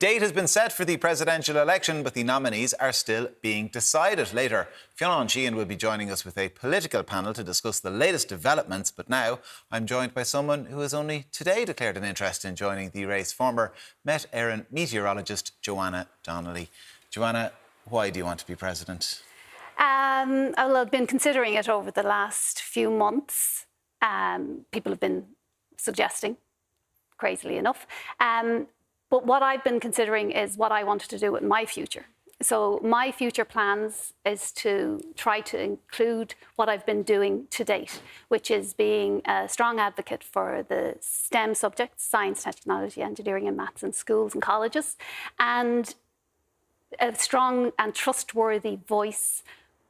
Date has been set for the presidential election, but the nominees are still being decided. Later, Fionn Sheahan will be joining us with a political panel to discuss the latest developments. But now, I'm joined by someone who has only today declared an interest in joining the race, former Met Éireann meteorologist Joanna Donnelly. Joanna, why do you want to be president? Well, I've been considering it over the last few months. People have been suggesting, crazily enough. But what I've been considering is what I wanted to do with my future. So my future plans is to try to include what I've been doing to date, which is being a strong advocate for the STEM subjects, science, technology, engineering and maths in schools and colleges, and a strong and trustworthy voice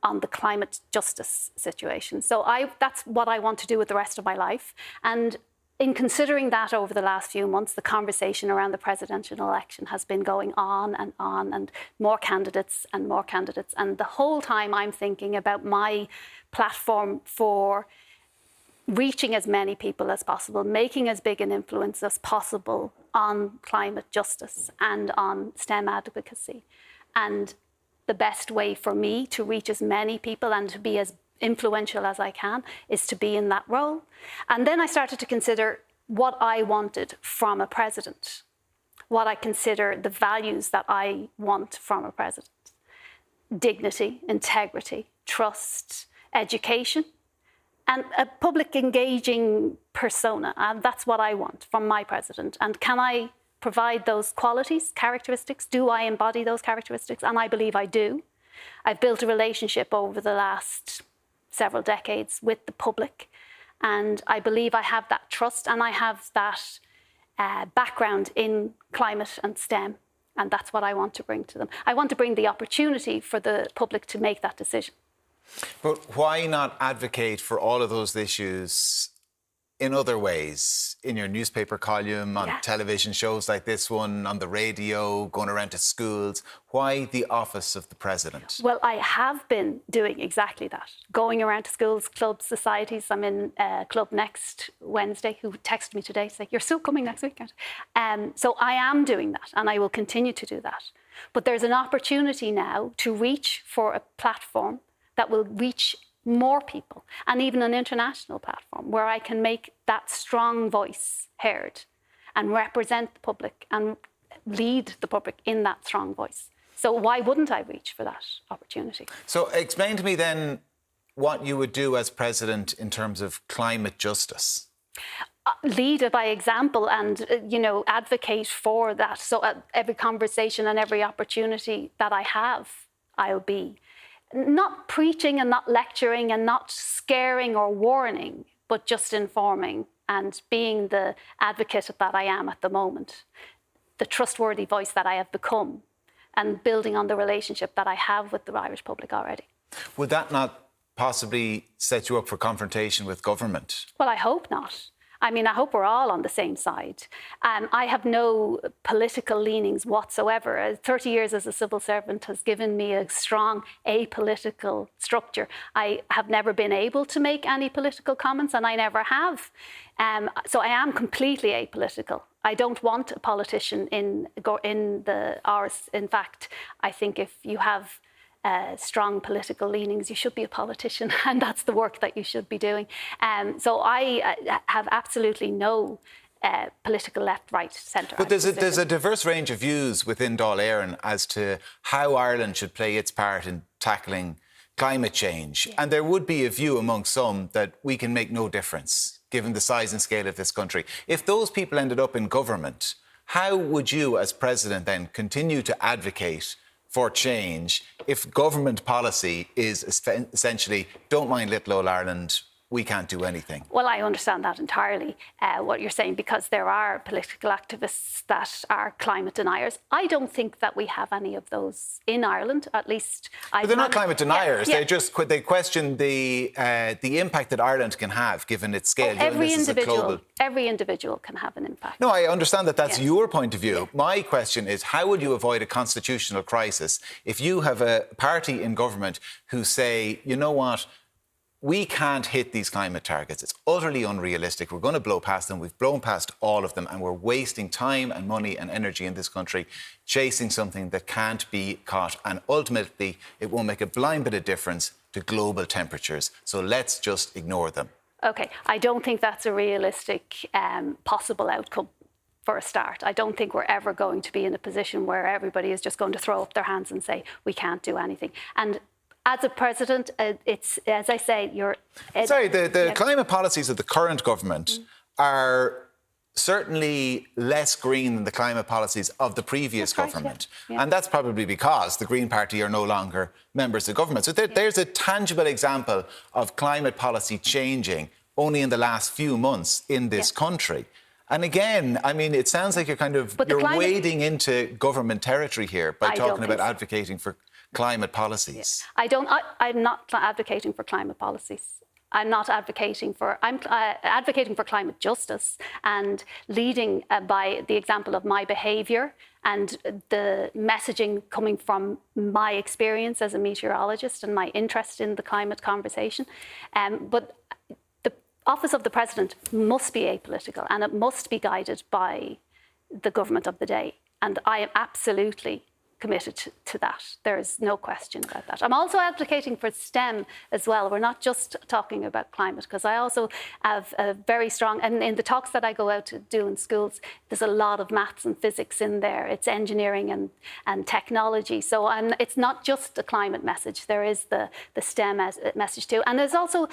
on the climate justice situation. So that's what I want to do with the rest of my life. And in considering that over the last few months, the conversation around the presidential election has been going on, and more candidates and more candidates. And the whole time I'm thinking about my platform for reaching as many people as possible, making as big an influence as possible on climate justice and on STEM advocacy. And the best way for me to reach as many people and to be as influential as I can is to be in that role. And then I started to consider what I wanted from a president, what I consider the values that I want from a president: dignity, integrity, trust, education, and a public engaging persona. And that's what I want from my president. And can I provide those qualities, characteristics? Do I embody those characteristics? And I believe I do. I've built a relationship over the last several decades with the public, and I believe I have that trust and I have that background in climate and STEM, and that's what I want to bring to them. I want to bring the opportunity for the public to make that decision. But why not advocate for all of those issues in other ways, in your newspaper column, on television shows like this one, on the radio, going around to schools? Why the office of the president? Well, I have been doing exactly that, going around to schools, clubs, societies. I'm in a club next Wednesday who texted me today to say, "You're still coming next weekend." So I am doing that, and I will continue to do that. But there's an opportunity now to reach for a platform that will reach more people, and even an international platform where I can make that strong voice heard and represent the public and lead the public in that strong voice. So why wouldn't I reach for that opportunity? So explain to me then what you would do as president in terms of climate justice. Lead by example and, advocate for that. So at every conversation and every opportunity that I have, I'll be not preaching and not lecturing and not scaring or warning, but just informing and being the advocate that I am at the moment, the trustworthy voice that I have become, and building on the relationship that I have with the Irish public already. Would that not possibly set you up for confrontation with government? Well, I hope not. I mean, I hope we're all on the same side. I have no political leanings whatsoever. 30 years as a civil servant has given me a strong apolitical structure. I have never been able to make any political comments, and I never have. So I am completely apolitical. I don't want a politician in the Áras. In fact, I think if you have strong political leanings, you should be a politician, and that's the work that you should be doing. So I have absolutely no political left, right, centre. But there's a diverse range of views within Dáil Éireann as to how Ireland should play its part in tackling climate change. Yeah. And there would be a view among some that we can make no difference, given the size and scale of this country. If those people ended up in government, how would you, as president, then continue to advocate for change if government policy is essentially, don't mind little old Ireland, we can't do anything? Well, I understand that entirely, what you're saying, because there are political activists that are climate deniers. I don't think that we have any of those in Ireland, at least. But they're not climate deniers. Yeah. They question the impact that Ireland can have, given its scale. Every individual can have an impact. No, I understand that that's your point of view. Yeah. My question is, how will you avoid a constitutional crisis if you have a party in government who say, you know what, we can't hit these climate targets. It's utterly unrealistic. We're going to blow past them. We've blown past all of them, and we're wasting time and money and energy in this country chasing something that can't be caught. And ultimately, it won't make a blind bit of difference to global temperatures. So let's just ignore them. OK, I don't think that's a realistic possible outcome for a start. I don't think we're ever going to be in a position where everybody is just going to throw up their hands and say, we can't do anything. And as a president, it's, as I say, you're... the climate policies of the current government are certainly less green than the climate policies of the previous government. Yeah. And that's probably because the Green Party are no longer members of government. So there's a tangible example of climate policy changing only in the last few months in this country. And again, I mean, it sounds like you're wading into government territory here by talking about advocating for climate policies. Yeah. I'm not advocating for climate policies. I'm advocating for climate justice and leading by the example of my behaviour and the messaging coming from my experience as a meteorologist and my interest in the climate conversation. But the office of the president must be apolitical and it must be guided by the government of the day. And I am absolutely committed to that. There is no question about that. I'm also advocating for STEM as well. We're not just talking about climate, because I also have a very strong, and in the talks that I go out to do in schools, there's a lot of maths and physics in there. It's engineering and technology. So it's not just a climate message. There is the STEM message too. And there's also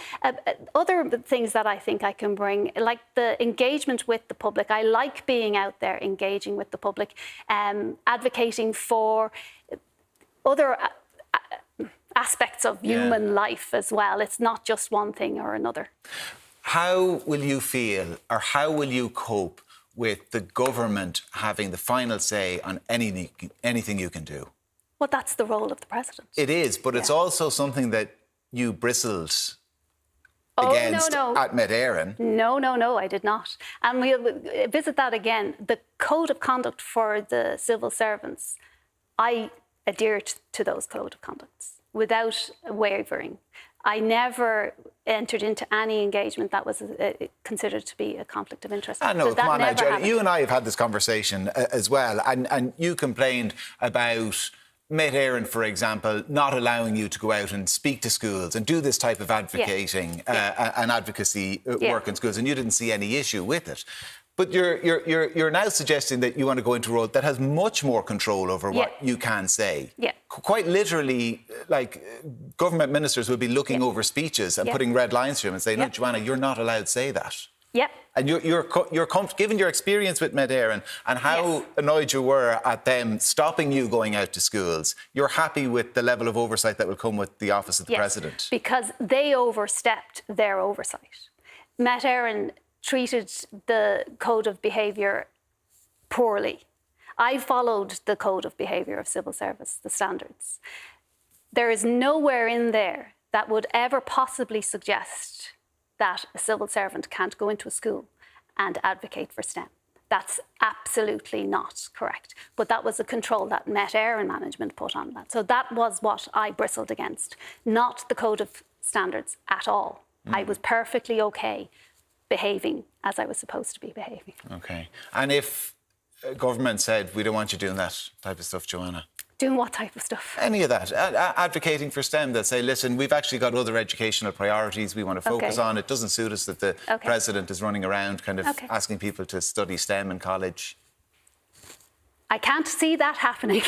other things that I think I can bring, like the engagement with the public. I like being out there engaging with the public, advocating for other aspects of human life as well. It's not just one thing or another. How will you feel, or how will you cope with the government having the final say on anything you can do? Well, that's the role of the president. It is, but it's also something that you bristled against at Met Éireann. No, I did not. And we'll visit that again. The code of conduct for the civil servants, I adhered to those code of conducts without wavering. I never entered into any engagement that was considered to be a conflict of interest. I know, come on now, Joanna. You and I have had this conversation as well, and you complained about Met Éireann, for example, not allowing you to go out and speak to schools and do this type of advocating and advocacy work in schools, and you didn't see any issue with it. But you're now suggesting that you want to go into a role that has much more control over what you can say. Yeah. Quite literally, like, government ministers will be looking over speeches and putting red lines through them and saying, no, Joanna, you're not allowed to say that. Yep. And given your experience with Met Éireann and how annoyed you were at them stopping you going out to schools, you're happy with the level of oversight that will come with the office of the president? Because they overstepped their oversight. Met Éireann treated the code of behaviour poorly. I followed the code of behaviour of civil service, the standards. There is nowhere in there that would ever possibly suggest that a civil servant can't go into a school and advocate for STEM. That's absolutely not correct. But that was a control that Met Éireann management put on that. So that was what I bristled against, not the code of standards at all. I was perfectly okay behaving as I was supposed to be behaving. OK. And if government said, we don't want you doing that type of stuff, Joanna? Doing what type of stuff? Any of that. Advocating for STEM, that say, listen, we've actually got other educational priorities we want to focus on. It doesn't suit us that the president is running around kind of asking people to study STEM in college. I can't see that happening,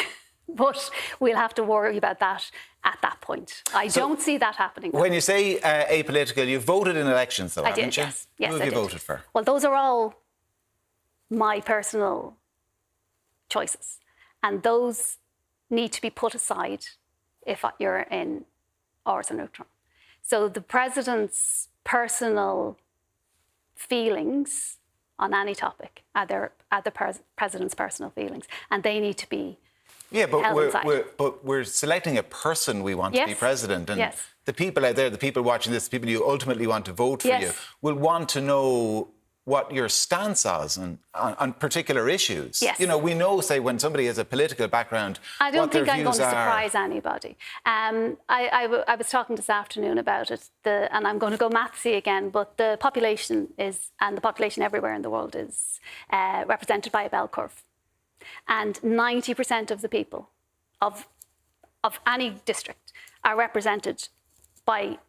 but we'll have to worry about that at that point. I don't see that happening. When you say apolitical, you've voted in elections, though, haven't you? Yes, Who have you voted for? Well, those are all my personal choices. And those need to be put aside if you're in Áras or neutral. So the president's personal feelings on any topic are the president's personal feelings, and they need to be but we're selecting a person we want to be president, and the people out there, the people watching this, the people you ultimately want to vote for you, will want to know what your stance is on particular issues. Yes. You know, we know, say, when somebody has a political background, I don't what their think I'm going views to are. surprise anybody. I was talking this afternoon about it, and I'm going to go mathsy again, but the population and the population everywhere in the world is represented by a bell curve. And 90% of the people of any district are represented by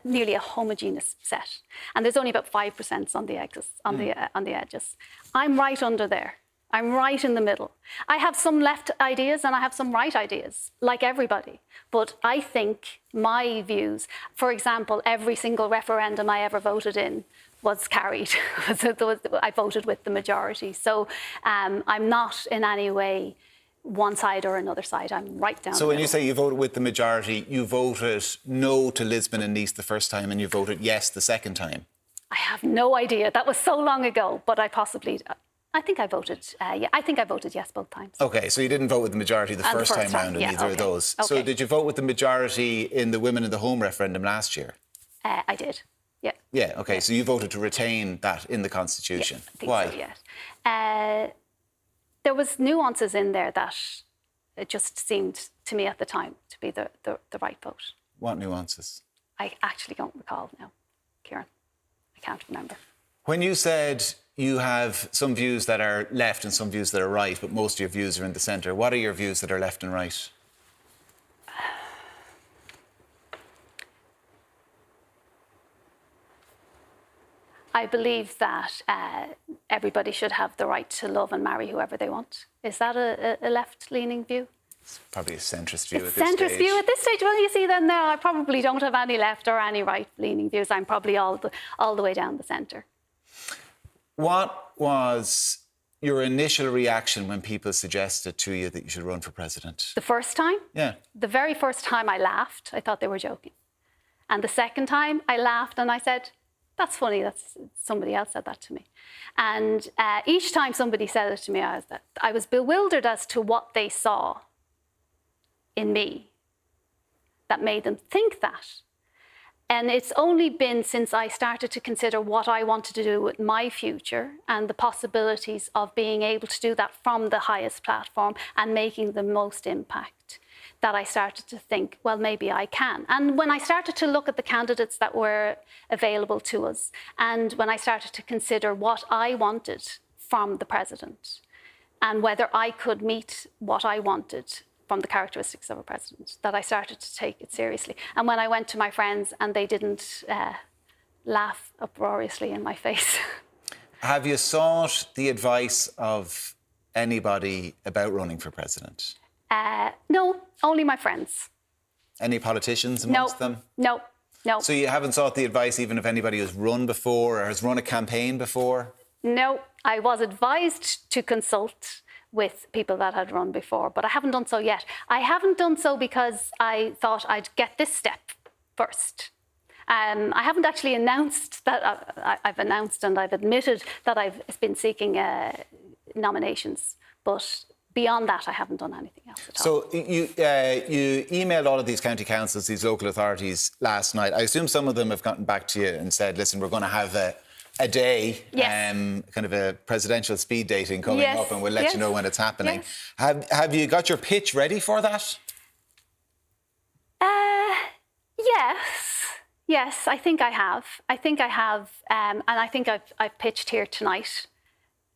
nearly a homogeneous set, and there's only about 5% on the edges. On the edges, I'm right under there. I'm right in the middle. I have some left ideas and I have some right ideas, like everybody. But I think my views, for example, every single referendum I ever voted in was carried. I voted with the majority. So I'm not in any way one side or another side. I'm right down. So when you say you voted with the majority, you voted no to Lisbon and Nice the first time and you voted yes the second time? I have no idea. That was so long ago, but I think I voted, I think I voted yes both times. OK, so you didn't vote with the majority the first time round in either of those. Okay. So did you vote with the majority in the Women in the Home referendum last year? I did, yeah. Yeah, OK, yeah. So you voted to retain that in the Constitution. Yeah, I think Why? So, yeah. There was nuances in there that it just seemed to me at the time to be the right vote. What nuances? I actually don't recall now, Kieran. I can't remember. When you said you have some views that are left and some views that are right, but most of your views are in the centre, what are your views that are left and right? I believe that everybody should have the right to love and marry whoever they want. Is that a left-leaning view? It's probably a centrist view at this centrist stage. View at this stage. Well, you see, then now I probably don't have any left or any right-leaning views. I'm probably all the way down the centre. What was your initial reaction when people suggested to you that you should run for president? The first time? Yeah. The very first time I laughed. I thought they were joking. And the second time I laughed and I said, that's funny, somebody else said that to me. And each time somebody said it to me, I was bewildered as to what they saw in me that made them think that. And it's only been since I started to consider what I wanted to do with my future and the possibilities of being able to do that from the highest platform and making the most impact that I started to think, well, maybe I can. And when I started to look at the candidates that were available to us, and when I started to consider what I wanted from the president and whether I could meet what I wanted from the characteristics of a president, that I started to take it seriously. And when I went to my friends and they didn't laugh uproariously in my face. Have you sought the advice of anybody about running for president? No, only my friends. Any politicians amongst them? No. So you haven't sought the advice even of anybody who's run before or has run a campaign before? No, I was advised to consult with people that had run before, but I haven't done so yet. I haven't done so because I thought I'd get this step first. I haven't actually announced that. I've announced and I've admitted that I've been seeking nominations, but beyond that, I haven't done anything else at all. So you emailed all of these county councils, these local authorities last night. I assume some of them have gotten back to you and said, listen, we're going to have a day, yes. Kind of a presidential speed dating coming up, and we'll let you know when it's happening. Yes. Have you got your pitch ready for that? Yes, I think I have. And I think I've pitched here tonight.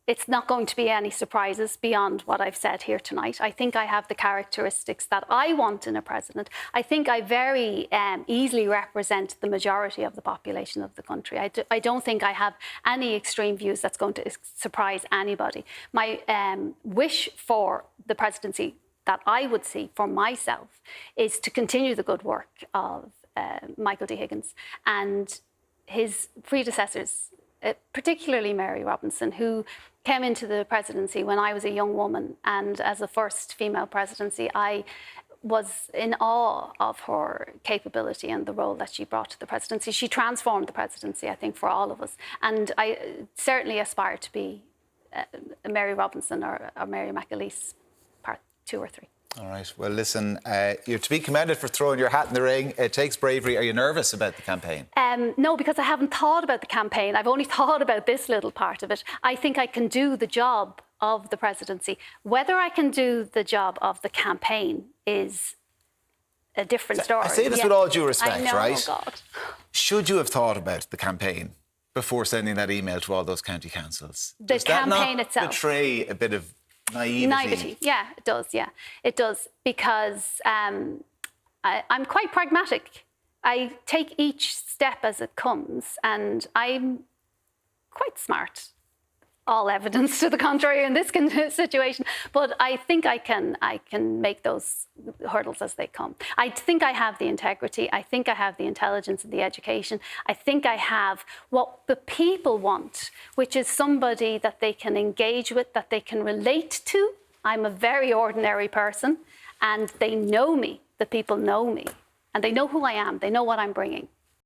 It's not going to be any surprises beyond what I've said here tonight. I think I have the characteristics that I want in a president. I think I very easily represent the majority of the population of the country. I don't think I have any extreme views that's going to surprise anybody. My wish for the presidency that I would see for myself is to continue the good work of Michael D. Higgins and his predecessors, particularly Mary Robinson, who came into the presidency when I was a young woman, and as a first female presidency, I was in awe of her capability and the role that she brought to the presidency. She transformed the presidency, I think, for all of us. And I certainly aspire to be a Mary Robinson or Mary McAleese part 2 or 3. All right. Well, listen, you're to be commended for throwing your hat in the ring. It takes bravery. Are you nervous about the campaign? No, because I haven't thought about the campaign. I've only thought about this little part of it. I think I can do the job of the presidency. Whether I can do the job of the campaign is a different story. I say this with all due respect, I know, right? Oh God. Should you have thought about the campaign before sending that email to all those county councils? The Does that campaign not itself. betray a bit of naivety? Yeah, it does. Yeah, it does, because I'm quite pragmatic. I take each step as it comes, and I'm quite smart. All evidence to the contrary in this situation, but I think I can make those hurdles as they come. I think I have the integrity. I think I have the intelligence and the education. I think I have what the people want, which is somebody that they can engage with, that they can relate to. I'm a very ordinary person, and they know me. The people know me, and they know who I am. They know what I'm bringing.